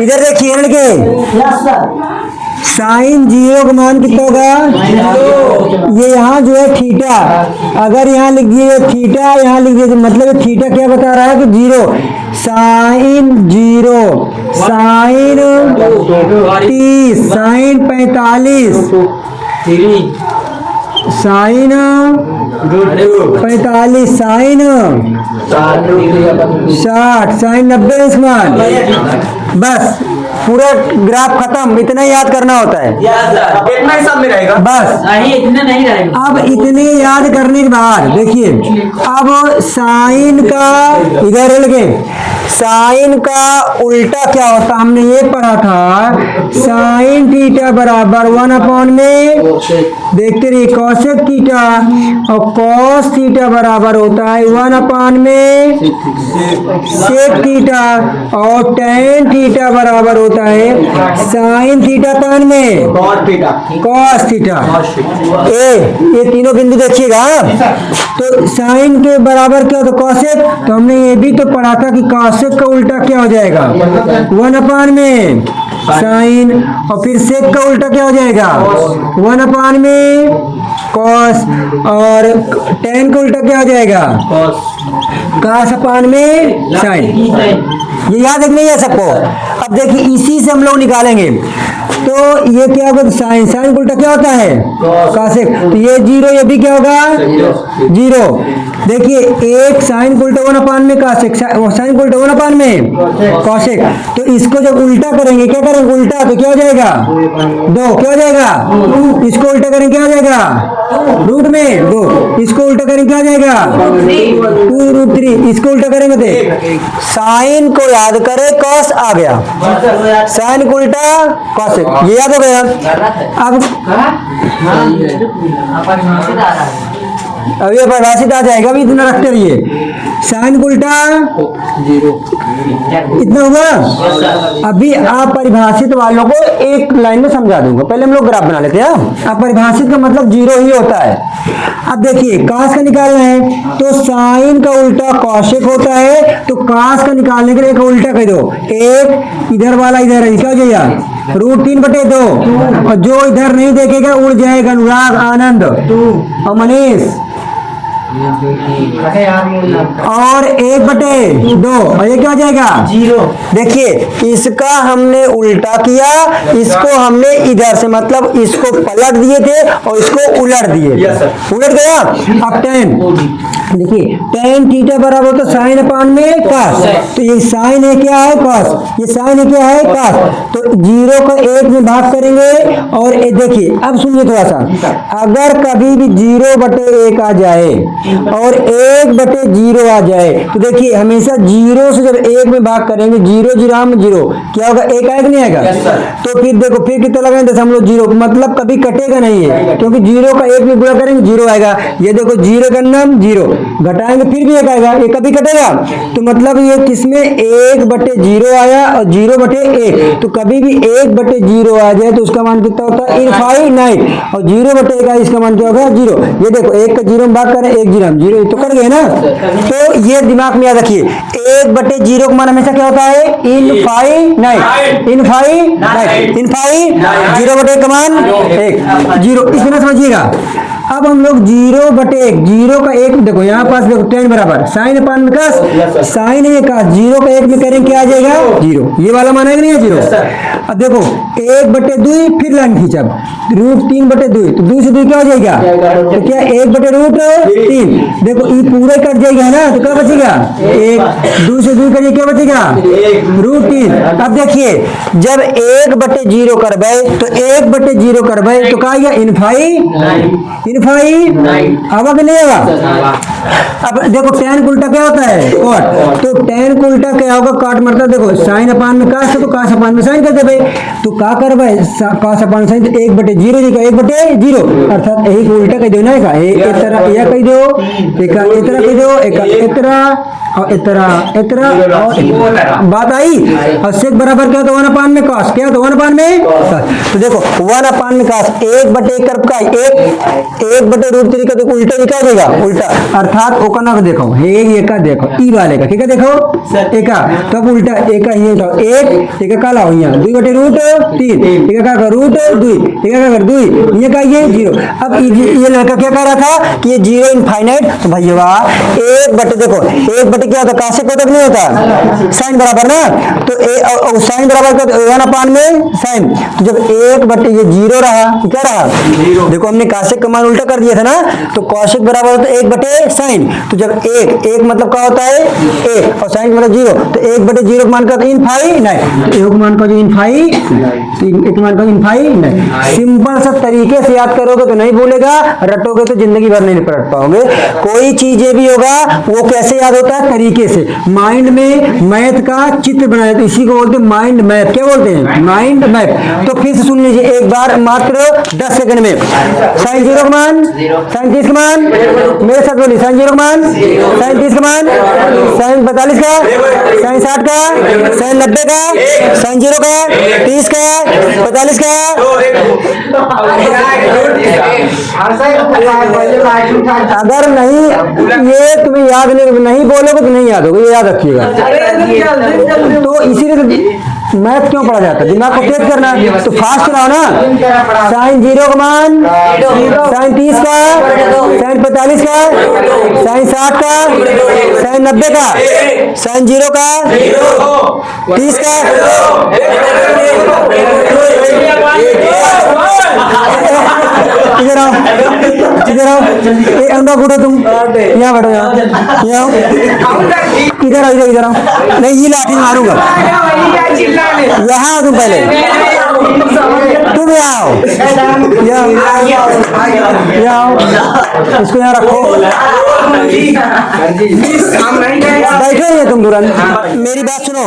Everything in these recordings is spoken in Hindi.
इधर देखिए लड़के, साइन 0 का मान कितना होगा? ये यहाँ जो है थीटा, अगर यहाँ लिख दिए थीटा, यहाँ लिख दिए मतलब थीटा क्या बता रहा है कि 0, sine 0, sine 30, sine 45, sine 45, sine 60, sine 90 मान। बस पूरा ग्राफ खत्म, इतना याद करना होता है। इतना ही सब में रहेगा बस, इतना नहीं रहेगा। अब इतने याद करने के बाद देखिए, अब साइन का इधर लगे, साइन का उल्टा क्या होता, हमने ये पढ़ा था, साइन थीटा बराबर 1 में देखते रहिए कॉसेक थीटा, और कॉस थीटा बराबर होता है 1 में सेक थीटा, और टेन थीटा बराबर होता है साइन थीटा tan में कॉस थीटा। ये तीनों बिंदु देखिएगा। तो साइन के बराबर क्या होता है कॉसेक, तो हमने ये भी तो पढ़ा था कि कॉसेक का उल्टा क्या हो जाएगा 1 में साइन, और फिर सेक का उल्टा क्या हो जाएगा 1 में कॉस, और टेन का उल्टा क्या हो जाएगा कॉस अपान में साइन। ये याद रखना है सबको। अब देखिए इसी से हम लोग निकालेंगे, तो ये क्या होगा साइन, साइन का उल्टा क्या होता है कॉसेक, तो ये 0, ये भी क्या होगा 0। देखिए एक साइन को उल्टा 1 में कॉसेक, साइन को उल्टा 1 में कॉसेक, तो इसको जब उल्टा करेंगे क्या करेंगे उल्टा, तो क्या हो जाएगा 2, क्या हो जाएगा, इसको उल्टा करेंगे क्या हो जाएगा रूट में 2, इसको उल्टा करेंगे क्या हो जाएगा 2√3, इसको उल्टा करेंगे तो साइन को याद करें कॉस आ गया, साइन को उल्टा कॉसेक, ये याद हो गया। अब अब ये परिभाषित आ जाएगा, अभी इतना रखते रहिए, साइन को उल्टा 0 इतना होगा। अभी आप परिभाषित वालों को एक लाइन में समझा दूंगा, पहले हम लोग ग्राफ बना लेते हैं। अब परिभाषित का मतलब 0 ही होता है। अब देखिए कॉस का निकालना है तो साइन का उल्टा कॉसेक होता है, तो कॉस का निकालने के लिए एक उल्टा कर दो, एक इधर वाला इधर है, क्या हो जाएगा √3/2, और जो इधर नहीं देखेगा उड़ जाएगा अनुराग, आनंद और मनीष, और 1/2, और ये क्या हो जाएगा 0। देखिए इसका हमने उल्टा किया, इसको हमने इधर से मतलब इसको पलट दिए थे और इसको उलट दिए, उलट गया। अब टेन देखिए, टेन थीटा बराबर होता साइन अपान में कॉस, तो ये साइन है क्या है कॉस, ये साइन है क्या है कॉस, तो 0 का 1 में भाग करेंगे। और देखिए अब सुनिए थोड़ा सा, अगर कभी भी 0/1 आ जाए और 1/0 आ जाए, तो देखिए हमेशा 0 से जब 1 में भाग करेंगे 0 0 क्या होगा 1 आएगा नहीं आएगा, तो फिर देखो फिर कितना लगाएंगे दशमलव 0, मतलब कभी कटेगा नहीं है, क्योंकि 0 का 1 में गुणा करेंगे 0 आएगा। ये देखो 0 का नाम 0 घटाएंगे फिर भी 1 आएगा, ये कभी कटेगा, तो मतलब ये किसमें 1/0 आया और 0/1, तो कभी भी 1/0 आ जाए तो उसका मान कितना होता है इनफाइनाइट, और 0/1 आए इसका मान क्या होगा 0। ये देखो 1 का 0 में भाग करें 1 0 तो कर गए ना, तो ये दिमाग में याद रखिए 1/0 का मान हमेशा क्या होता है इनफाइनाइट, इनफाइनाइट, इनफाइनाइट, 0/1 का मान 1 0, इस तरह समझिएगा। अब हम लोग 0/1, 0 का 1 देखो यहाँ पास देखो टेन बराबर साइन अपान में कॉस, साइन है कॉस, 0 का 1 में करेंगे क्या आ जाएगा 0, ये वाला मान है नहीं है 0। अब देखो 1/2 फिर लाइन खींचा √3/2, तो 2 से 2 क्या हो जाएगा, तो क्या 1/√3, देखो ये पूरे कट जाएगा ना, तो क्या बचेगा 1, 2 से 2 करिए क्या बचेगा √3। अब देखिए जब 1/0 करबे तो 1/0 करबे तो क्या आएगा इनफाइनाइट, अब नहीं होगा। अब देखो टेन उल्टा क्या होता है कॉट, तो टेन उल्टा क्या होगा कॉट मतलब देखो साइन अपान में कॉस, तो कॉस अपान में साइन कर देंगे, है तो का करबे cos अपन sin 1/0 जी का 1/0 अर्थात यही को उल्टा कह दो ना का ए तरह या कह दो एक इतना कह दो एक इतना और इतना और बात आई और sec बराबर क्या तो 1/में cos क्या तो 1/में तो देखो 1/में cos 1/1 कर्व का 1/√3 का तो उल्टा निकाल देगा उल्टा अर्थात ओकना को देखो ये का देखो ई वाले का ठीक है देखो एका तब उल्टा एका ही उठाओ एक काला हो यहाँ 2/√3 एक का रूट 2 एक का 2 ये का ये 0 अब ये लड़का क्या कह रहा था कि ये 0 इनफाइनाइट तो भैया 1/, देखो 1/, क्या होता है काशिक कोटक नहीं होता साइन बराबर ना तो साइन बराबर का 1/, में साइन तो जब 1/, ये 0 रहा क्या रहा देखो हमने काशिक का मान उल्टा कर दिया था ना तो कौशिक बराबर होता है 1/, साइन तो जब 1 मतलब क्या होता है 1 और साइन मतलब 0 तो 1/0 मान का इनफाइनाइट एक मान का इनफाइनाइट सिंपल सा तरीके से याद करोगे तो नहीं भूलेगा रटोगे तो जिंदगी भर नहीं पढ़ पाओगे कोई चीजें भी होगा वो कैसे याद होता है तरीके से माइंड में मैथ का चित्र बनाया तो इसी को बोलते हैं माइंड मैप क्या बोलते हैं माइंड मैप तो फिर से सुन लीजिए एक बार मात्र 10 सेकंड में साइन 0 का मान साइन 30 का मान मेरे साथ बोलिए साइन 0 का मान साइन 30 का मान साइन 45 का साइन 60 का साइन 90 का साइन 0 का 30 का 45 का अगर नहीं ये तुम्हें याद नहीं बोलोगे तो नहीं याद होगा ये याद रखिएगा तो इसीलिए मैथ क्यों पढ़ा जाता है दिमाग को तेज करना तो फास्ट रहो ना साइन 0 का मान साइन 30 का साइन 45 का साइन 60 का साइन 90 का साइन 0 का 30 का इधर आओ एक अंडा घुटो तुम यहाँ बैठो यहाँ इधर आओ नहीं ये लाठी मारूंगा यहाँ तुम पहले तुम यहाँ आओ इसको यहाँ रखो बैठो ये तुम तुरंत मेरी बात सुनो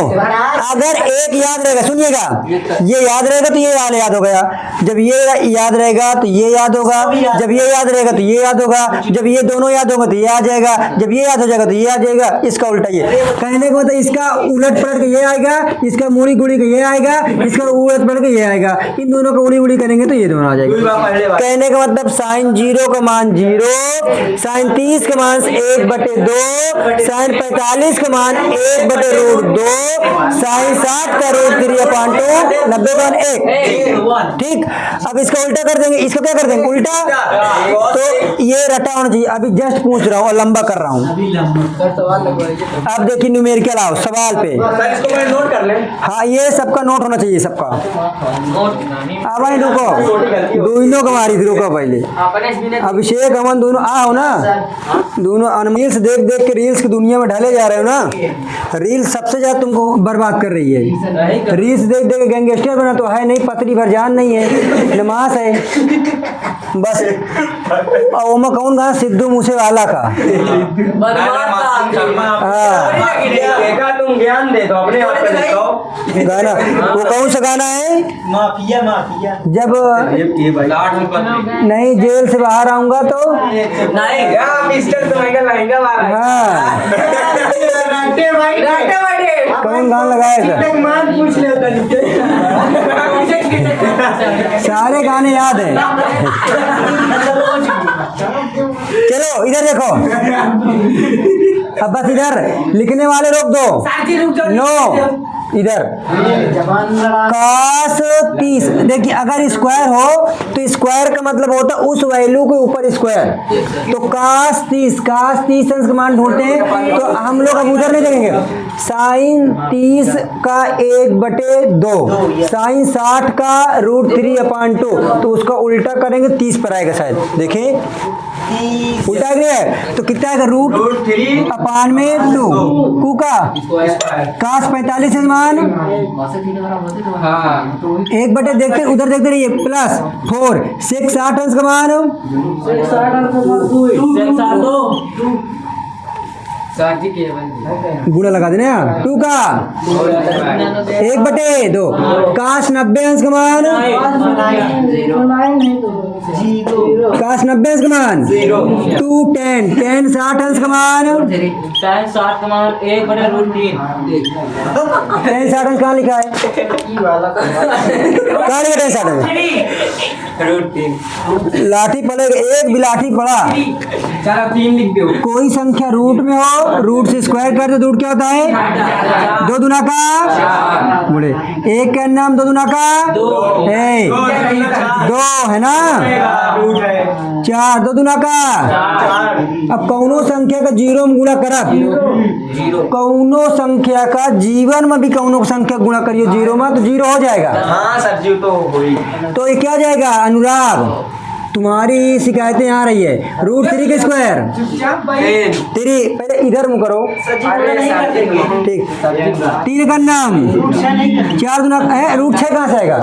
अगर एक याद रहेगा सुनिएगा ये याद रहेगा तो ये याद हो गया जब ये याद रहेगा तो ये याद होगा जब ये याद रहेगा तो ये याद होगा जब ये दोनों याद होगा तो ये आ जाएगा जब ये याद हो जाएगा तो ये आ जाएगा इसका उल्टा ये कहने का मतलब इसका उलट पलट के ये आएगा इसका मुड़ी गुड़ी के ये आएगा इसका उलट पलट के ये आएगा इन दोनों का उड़ी उड़ी करेंगे तो ये दोनों आ जाएगा कहने का मतलब साइन 0 का मान 0 साइन 30 का मान 1/2 साइन 45 का मान 1/√2 साइन 60 का √3/2 90 का 1 ठीक अब इसका उल्टा कर देंगे इसको क्या कर देंगे उल्टा तो ये रटा होना चाहिए अभी जस्ट पूछ रहा हूँ और लंबा कर रहा हूँ अब देखिए न्यूमेरिकल आओ सवाल पे इसको मैं नोट कर ले हाँ ये सबका नोट होना चाहिए सबका अब भाई रुको दोनों का मारी रुको पहले अभिषेक अमन दोनों आओ ना दोनों रील्स देख देख के रील्स की दुनिया में ढले जा रहे हो ना रील्स सबसे ज्यादा तुमको बर्बाद कर रही है रील्स देख देख के गैंगस्टर बना तो है नहीं पतली भर जान नहीं है नमाज है बस और ओमा कौन गाना सिद्धू मूसेवाला का तुम ज्ञान दे दो अपने आप पे देखो गाना वो कौन सा गाना है माफिया माफिया जब नहीं जेल से बाहर आऊंगा तो नहीं मिस्टर तुम्हारा लहंगा वाला हाँ कौन गाना लगाएगा पूछ सारे गाने याद है चलो इधर देखो अब बस इधर लिखने वाले रोक दो नो इधर cos 30 देखिए अगर स्क्वायर हो तो स्क्वायर का मतलब होता है उस वैल्यू के ऊपर स्क्वायर तो cos 30 अंश का मान ढूंढते हैं तो हम लोग अब उधर नहीं देखेंगे साइन 30 का 1/2 साइन 60 का √3/2 तो उसका उल्टा करेंगे 30 पर आएगा शायद देखें उल्टा गया है तो कितना आएगा √3/2 कू का cos 45 मान 1/, देखते उधर देखते रहिए प्लस 4 sec 60 अंश का मान गुणा लगा देना 2 का 1/2 काश 90 अंश का मान काश 90 अंश का मान 2 10 10 60 अंश का मान 10 60 अंश कहाँ लिखा है कहाँ लिखा 10 60 अंश लाठी पड़ेगा एक भी लाठी पड़ा 3 लिख दो कोई संख्या रूट में हो रूट से स्क्वायर कर दो रूट क्या होता है 2 दूना का बोले 1 का नाम 2 दूना का 2 है ना 4 2 दूना का अब कौनो संख्या का जीरो में गुणा करब कौनो संख्या का जीवन में भी कौनो संख्या गुणा करियो जीरो में तो जीरो हो जाएगा हाँ सर जी तो हुई तो ये क्या जाएगा अनुराग तुम्हारी शिकायतें आ रही है √3 के स्क्वायर 3 पहले इधर मुँह करो ठीक 3 का नाम 4 दूना है √6 कहाँ से आएगा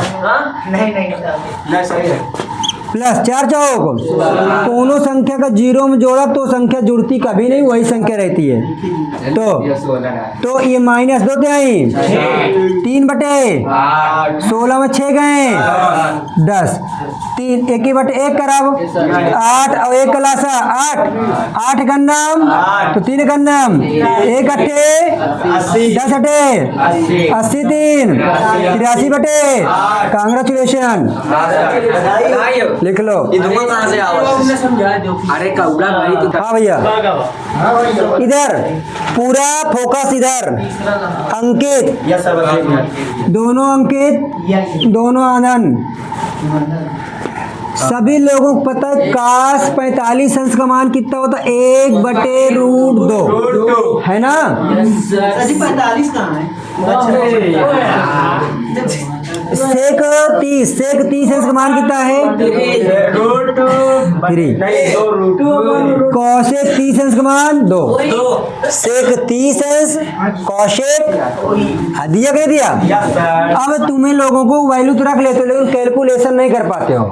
प्लस 4 चौक कोनो संख्या का जीरो में जोड़ा तो संख्या जुड़ती कभी नहीं वही संख्या रहती है तो ये -2 थे आई 3/16 में 6 गए 10 3 1/1 कराब 8 और 1 कलासा 8 का नाम तो 3 का नाम 1 अट्ठे 10 अट्ठे 80 3 83/, कांग्रेचुलेशन लिख लो कहाँ से अरे कौड़ा भाई हाँ भैया इधर पूरा फोकस इधर अंकित दोनों अंकित दोनों आनंद सभी लोगों को पता है काश 45 अंश का मान कितना होता है 1/√2 है ना 45 कहाँ है सेक 30 अंश का मान कितना है 3 कौशिक 30 अंश का मान 2 सेक 30 अंश कौशिक दिया क्या दिया अब तुम्हें लोगों को वैल्यू तो रख लेते हो लेकिन कैलकुलेशन नहीं कर पाते हो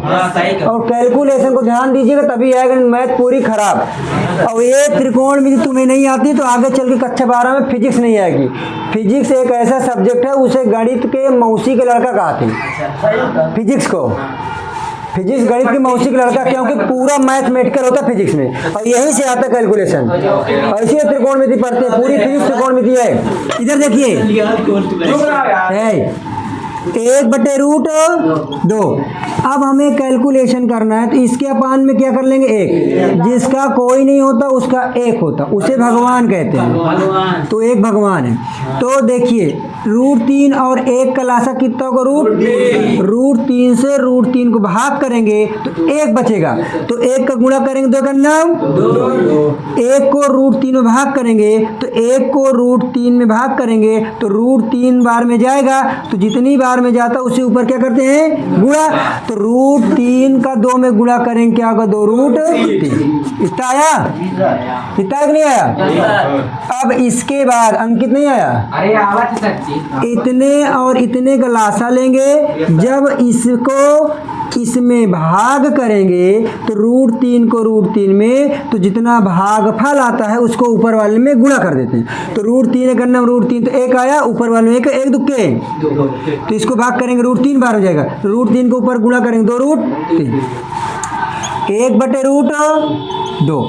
और कैलकुलेशन को ध्यान दीजिएगा तभी आएगा मैथ पूरी खराब और ये त्रिकोणमिति तुम्हें नहीं आती तो आगे चल के कक्षा 12 में फिजिक्स नहीं आएगी फिजिक्स एक ऐसा सब्जेक्ट है उसे गणित के मौसी के लड़का कहते हैं फिजिक्स गणित की मौसी का लड़का क्योंकि पूरा मैथमेटिकल होता है फिजिक्स में और यहीं से आता है कैलकुलेशन ऐसी त्रिकोणमिति पढ़ते हैं पूरी फिजिक्स त्रिकोणमिति है इधर देखिए 1/√2 अब हमें कैलकुलेशन करना है तो इसके अपान में क्या कर लेंगे 1 जिसका कोई नहीं होता उसका 1 होता उसे भगवान कहते हैं तो 1 भगवान है तो देखिए √3 और 1 का लासा कितना होगा √3 से √3 को भाग करेंगे तो 1 बचेगा तो 1 का गुणा करेंगे 2 का नाम 1 को √3 में भाग करेंगे तो 1 को √3 में भाग करेंगे तो √3 बार में जाएगा तो जितनी बार में जाता उससे ऊपर क्या करते हैं गुणा तो √3 का 2 में गुणा करेंगे क्या होगा 2√3 इतना आया इतना नहीं आया अब इसके बाद अंकित नहीं आया अरे आवाज सच्ची इतने और इतने का लासा लेंगे जब इसको इसमें भाग करेंगे तो √3 को √3 में तो जितना भागफल आता है उसको ऊपर वाले में गुणा कर देते हैं तो √3 करना √3 तो 1 आया ऊपर वाले में 1 दुक्के तो इसको भाग करेंगे √3 बार हो जाएगा √3 को ऊपर गुणा करेंगे 2√3 1/√2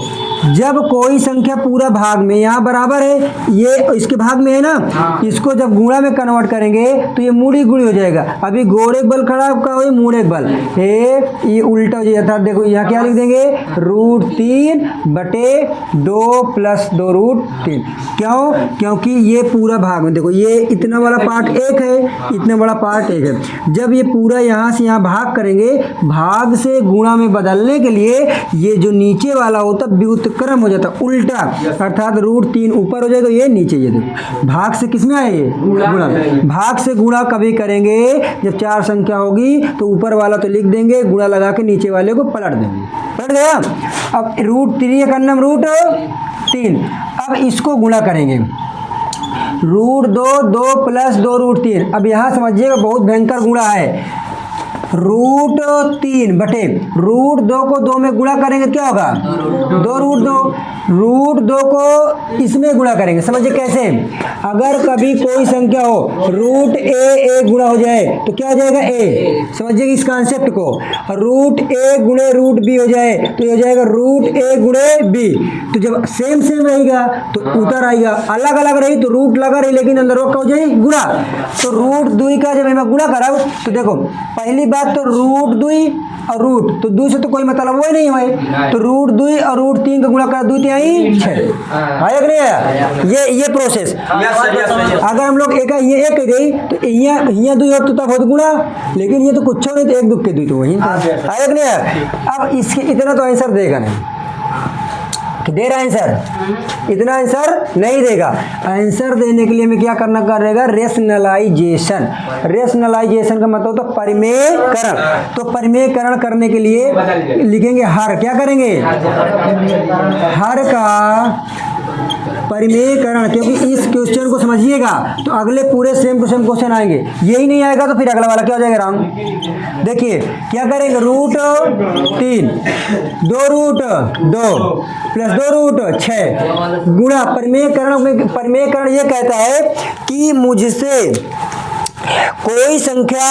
जब कोई संख्या पूरा भाग में यहाँ बराबर है ये इसके भाग में है ना इसको जब गुणा में कन्वर्ट करेंगे तो ये मूड़ी गुड़ी हो जाएगा अभी गोड़ एक बल खड़ा का हो मूड़ एक बल ये उल्टा हो जाएगा देखो यहाँ क्या लिख देंगे √3/2 + 2√3 क्यों क्योंकि ये पूरा भाग में देखो ये इतना वाला पार्ट 1 है इतना बड़ा पार्ट 1 है जब ये पूरा यहाँ से यहाँ भाग करेंगे भाग से गुणा में बदलने के लिए ये जो नीचे वाला होता व्युत्क्रम हो जाता उल्टा अर्थात √3 ऊपर हो जाएगा ये नीचे ये देखो भाग से किस में आए ये गुणा भाग से गुणा कभी करेंगे जब 4 संख्या होगी तो ऊपर वाला तो लिख देंगे गुणा लगा के नीचे वाले को पलट देंगे पलट गया अब √3 का नाम √3 अब इसको गुणा करेंगे √2 2 + 2√3 अब यहाँ समझिएगा बहुत भयंकर गुणा है रूट 3 बटे रूट 2 को 2 में गुणा करेंगे क्या होगा 2 रूट 2। रूट 2 को इसमें गुणा करेंगे, समझिए कैसे। अगर कभी कोई संख्या हो रूट ए गुणा हो जाए तो क्या हो जाएगा ए, समझिए इस कॉन्सेप्ट को। रूट ए गुणे रूट बी हो जाए तो ये हो जाएगा रूट ए गुणे बी। तो जब सेम रहेगा तो ऊपर आएगा, अलग अलग रही तो रूट लगा रही लेकिन अंदर का हो जाए गुणा। तो रूट 2 का जब मैं गुणा कराऊँ तो देखो पहली बात तो रूट 2 और रूट तो 2 से तो कोई मतलब वो ही नहीं हुआ, तो रूट 2 और रूट 3 का गुणा करा 2 3 6 आया कि नहीं आया। ये प्रोसेस अगर हम लोग एक गई तो यहाँ 2 और तो तब हो गुणा, लेकिन ये तो कुछ नहीं तो 1 2 के 2 तो वही आया कि नहीं आया। अब इसके इतना तो आंसर देगा नहीं कि दे रहा आंसर, इतना आंसर नहीं देगा। आंसर देने के लिए हमें क्या करना करेगा रेशनलाइजेशन। रेशनलाइजेशन का मतलब होता है परिमेयकरण। तो परिमेयकरण करने के लिए लिखेंगे हर, क्या करेंगे हर का परिमेयकरण, क्योंकि इस क्वेश्चन को समझिएगा तो अगले पूरे सेम टू सेम क्वेश्चन आएंगे। यही नहीं आएगा तो फिर अगला वाला क्या हो जाएगा रॉन्ग। देखिए क्या करेंगे रूट 3 2 रूट 2 प्लस 2 रूट 6 गुणा परिमेयकरण ये कहता है कि मुझसे कोई संख्या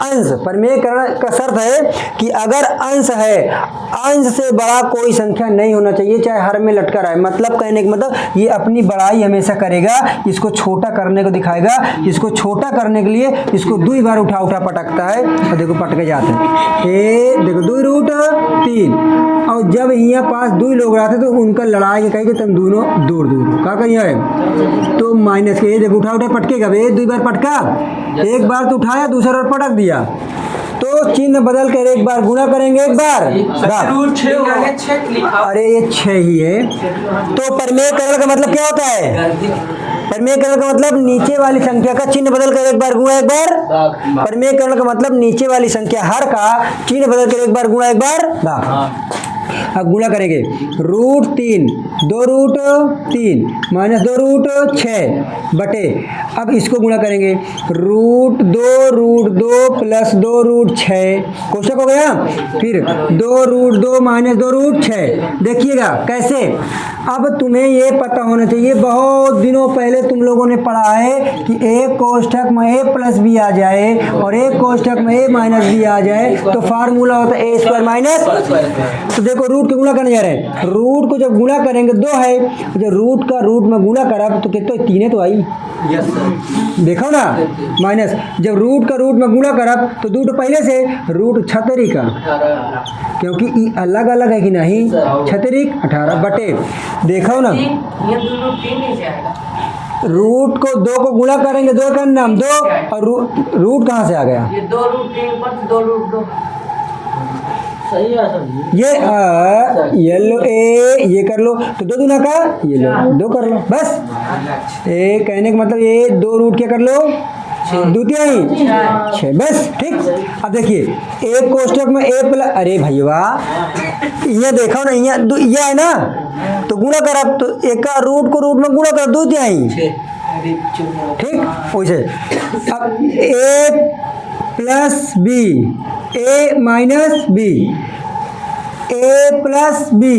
अंश, परिमेयकरण का शर्त है कि अगर अंश है अंश से बड़ा कोई संख्या नहीं होना चाहिए, चाहे हर में लटका रहा है। मतलब कहने का मतलब ये अपनी बड़ाई हमेशा करेगा, इसको छोटा करने को दिखाएगा। इसको छोटा करने के लिए इसको 2 बार उठा पटकता है और देखो पटके जाते हैं। ये देखो 2 रूट 3 और जब यहाँ पास 2 लोग रहते तो उनका लड़ाई के कहेंगे तुम दोनों दूर क्या कहिए है तो माइनस के देखो उठा पटकेगा, 2 बार पटका, एक बार तो उठाया दूसरा बार पटक दिया तो चिन्ह बदल कर एक बार गुणा करेंगे एक बार अरे ये 6 ही है। तो परिमेयकरण का मतलब क्या होता है, परिमेयकरण का मतलब नीचे वाली संख्या का चिन्ह बदल कर एक बार गुणा एक बार। परिमेयकरण का मतलब नीचे वाली संख्या हर का चिन्ह बदल कर एक बार गुणा एक बार भाग। अब गुणा करेंगे रूट 3 2 रूट 3 माइनस 2 रूट 6 बटे, अब इसको गुणा करेंगे रूट 2 प्लस 2 रूट 6 कोष्टक हो गया, फिर 2 रूट 2 माइनस 2 रूट 6। देखिएगा कैसे। अब तुम्हें ये पता होना चाहिए, बहुत दिनों पहले तुम लोगों ने पढ़ा है कि एक कोष्ठक में a प्लस बी आ जाए और एक कोष्ठक में a माइनस बी आ जाए तो फार्मूला होता है a स्क्वायर माइनस। तो देखो रूट के गुणा करने जा रहे हैं, रूट को जब गुणा करेंगे 2 है, जब रूट का रूट में गुणा करा तो कितना 3 तो आई, देखो ना माइनस, जब रूट का रूट में गुणा करा तो 2 पहले से रूट 36 का, क्योंकि अलग अलग है कि नहीं 36 18 बटे, देखो ना रूट को 2 को गुणा करेंगे 2 का नाम 2 और रूट कहाँ से आ गया, ये 2 रूट 3 पर 2 रूट 2 सही है सर। ये लो ये कर लो तो 2 दूना का ये लो 2 कर लो बस। ए कहने का मतलब ये 2 रूट क्या कर लो 2 तिहाई 6 बस ठीक। अब देखिए एक कोष्टक में a प्लस, अरे भैया ये देखो ना ये है ना तो गुणा करा तो एक का रूट को रूट में गुणा करा 2 तिहाई ठीक वैसे। अब a plus B a minus B a plus B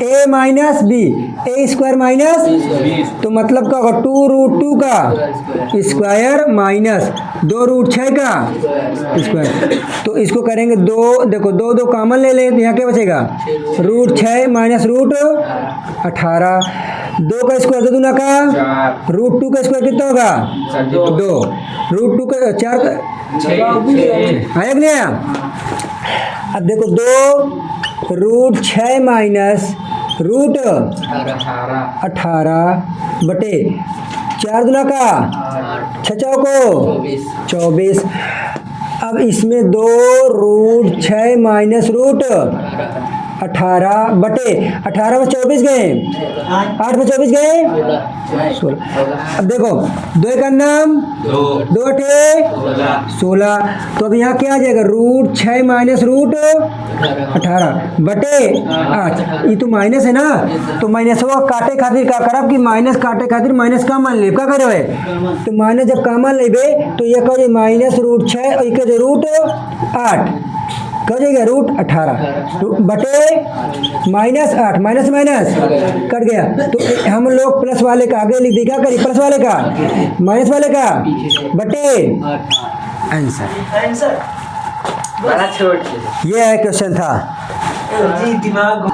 a minus B a square minus, तो मतलब क्या होगा 2 रूट 2 का स्क्वायर माइनस 2 रूट 6 का स्क्वायर। तो इसको करेंगे 2, देखो 2 2 कॉमन ले लें तो यहाँ क्या बचेगा रूट 6 माइनस रूट 18, 2 का स्क्वायर 2 दूना का रूट 2 का स्क्वायर कितना होगा 2, रूट 2 का 4 का आया कि नहीं आया। अब देखो 2 रूट 6 माइनस रूट 18 बटे 4 दूना का 6 चौको 24। अब इसमें 2 रूट 6 माइनस रूट 18 बटे 18 में 24 गए, 8 में 24 गए 16। अब देखो 2 का नाम 2 अठे 16। तो अब यहाँ क्या आ जाएगा, रूट 6 माइनस रूट 18 बटे 8। ये तो माइनस है ना, तो माइनस वो काटे खातिर का करब कि माइनस काटे खातिर माइनस का मान ले का करे है, तो माइनस जब का मान लेबे तो ये कहो माइनस रूट 6 और ये रूट 8 कह जाएगा रूट 18 तो बटे माइनस 8 माइनस माइनस कट गया। तो हम लोग प्लस वाले का आगे लिख दी, क्या करी प्लस वाले का माइनस वाले का बटे आंसर। बड़ा छोट ये है क्वेश्चन था। जी दिमाग